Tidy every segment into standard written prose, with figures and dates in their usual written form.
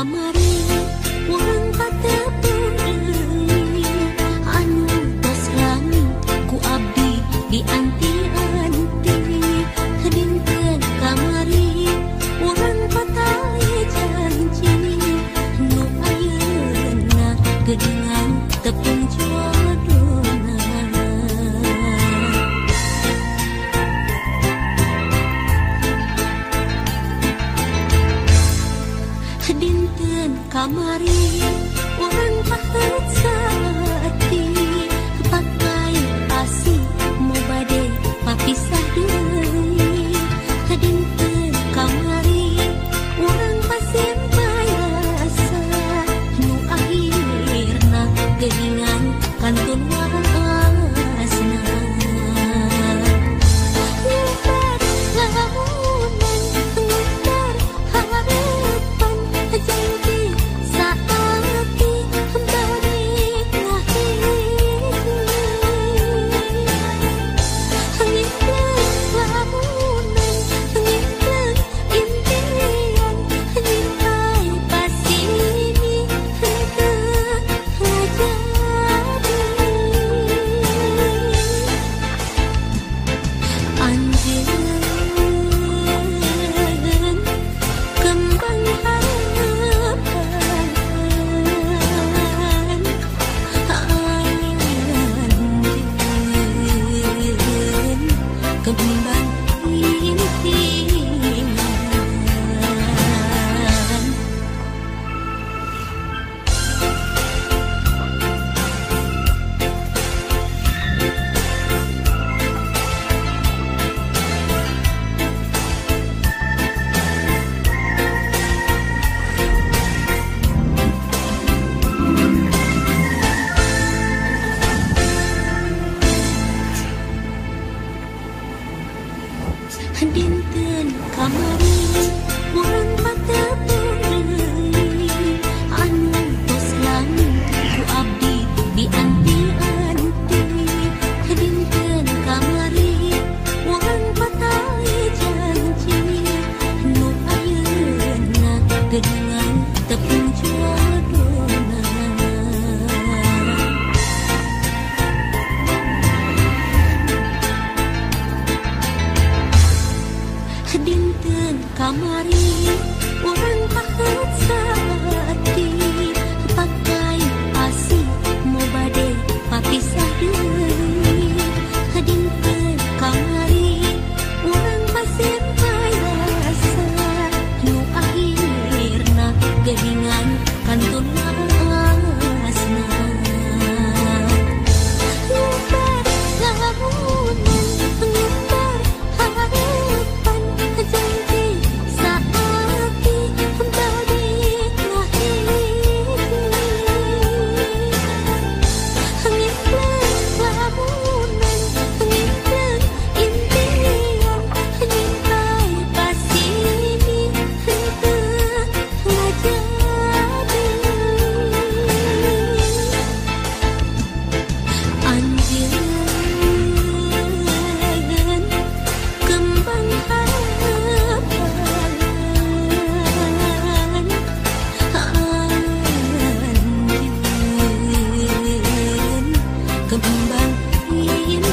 kamari urang patepung deui anu tos lami ku abdi di anti-anti dinten kamari urang patali janji nu ayeuna geuningan tepung jodohna dinten kamari urang pahet saati pakai asih mau bade papisah deui dinten kamari urang pasien bayasa nu akhirna geuningan kantun warasna nyebar lamunan nyebar harapan janji saati balik lahir ngimpleng lamunan ngimpleng impian nyimpai pasini henteu ngajadi anjeun kembang harapan anjeun kembang impian dinten kamari urang patepung deui anu tos lami ku abdi di anti-anti dinten kamari urang patali janji nu ayeuna geuningan tepung jodohna dinten kamari urang pahet saati pakai asih mau bade papisah deui dinten kamari urang pasien bayasa nu akhirna geuningan kantun warasna nyebar lamunan nyebar harapan janji saati balik lahir ngimpleng lamunan ngimpleng impian nyimpai pasini henteu ngajadi anjeun kembang harapan anjeun kembang impian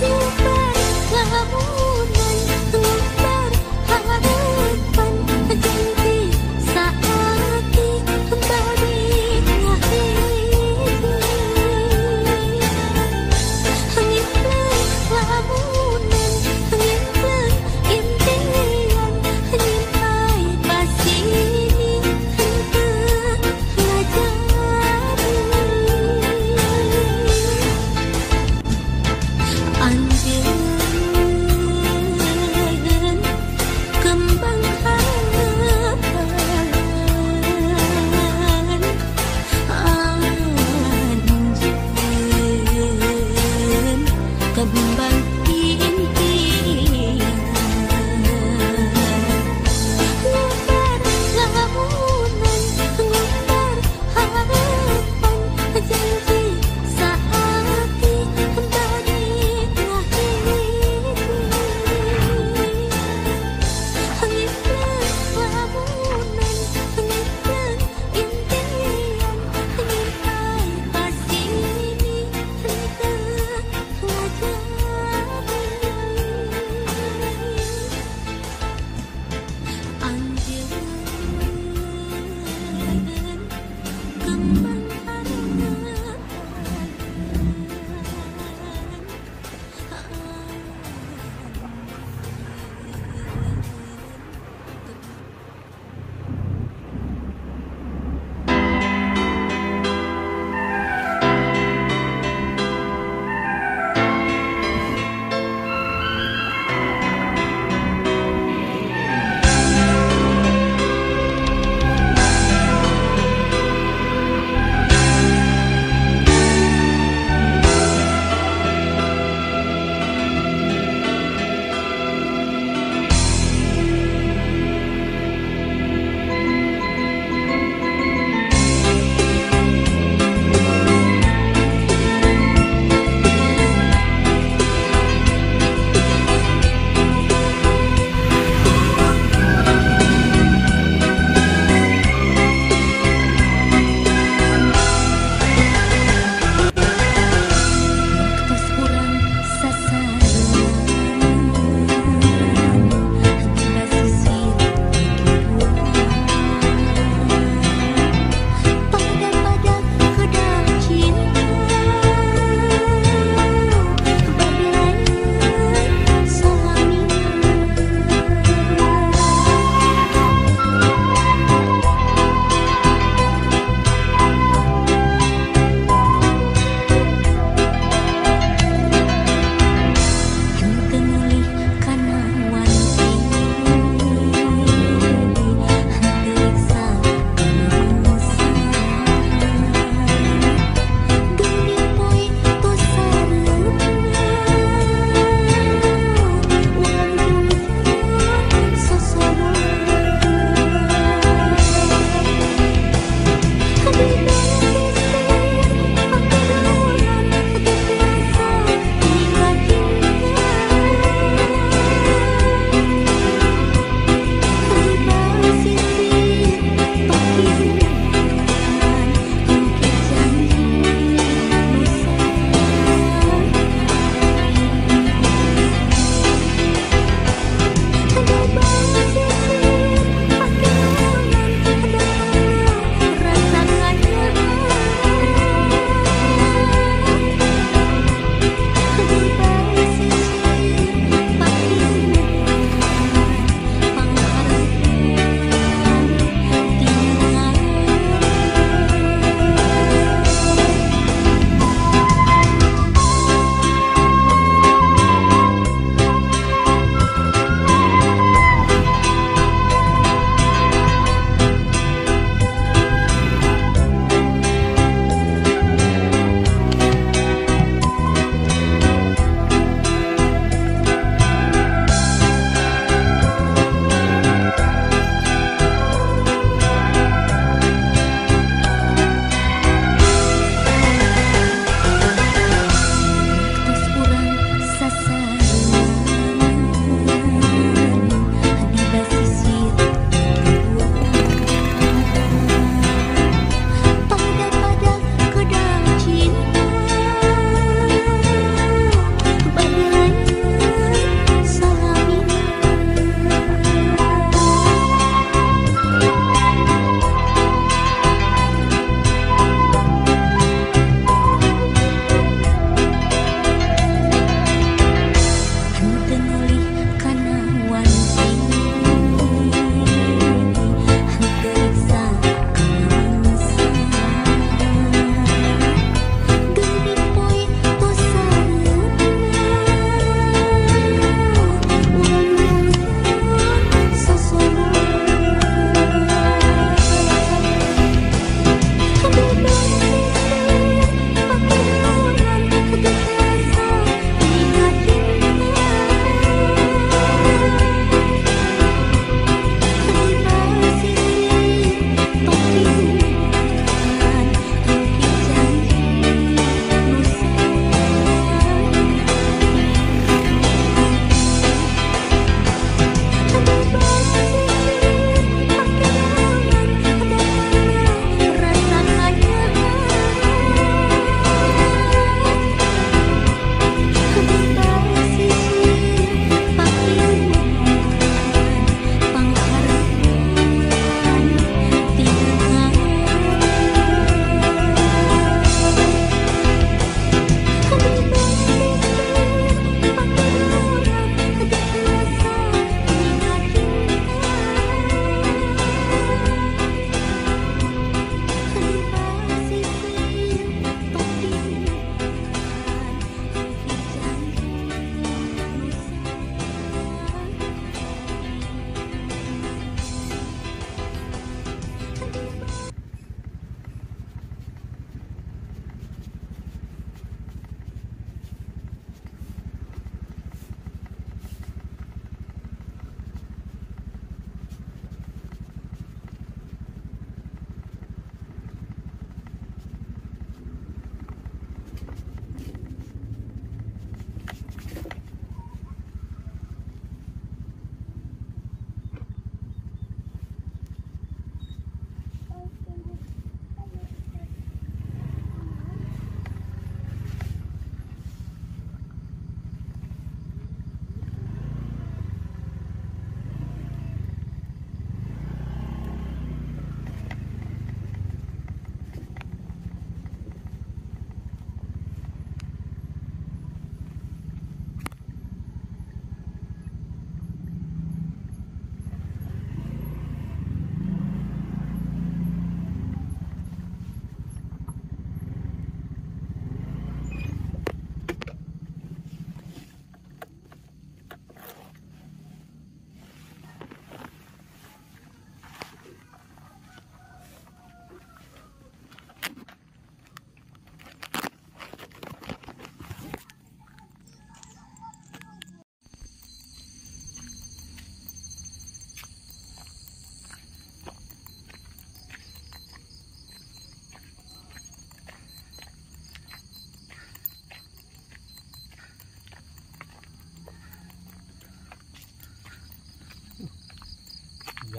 nyebar lamunan nyebar harapan janji saati balik lahir ngimpleng lamunan ngimpleng impian nyimpai pasini henteu ngajadi anjeun kembang harapan anjeun kembang impian nyebar lamunan nyebar harapan janji saati balik lahir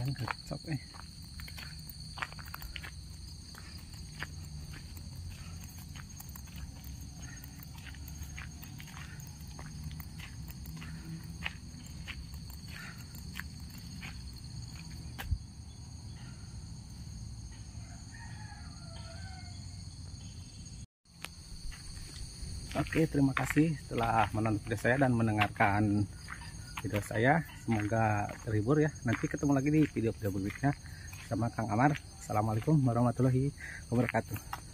Yang cocok Oke, terima kasih telah menonton video saya dan mendengarkan video saya. Semoga terhibur ya. Nanti ketemu lagi di video-video berikutnya sama Kang Amar. Assalamualaikum warahmatullahi wabarakatuh.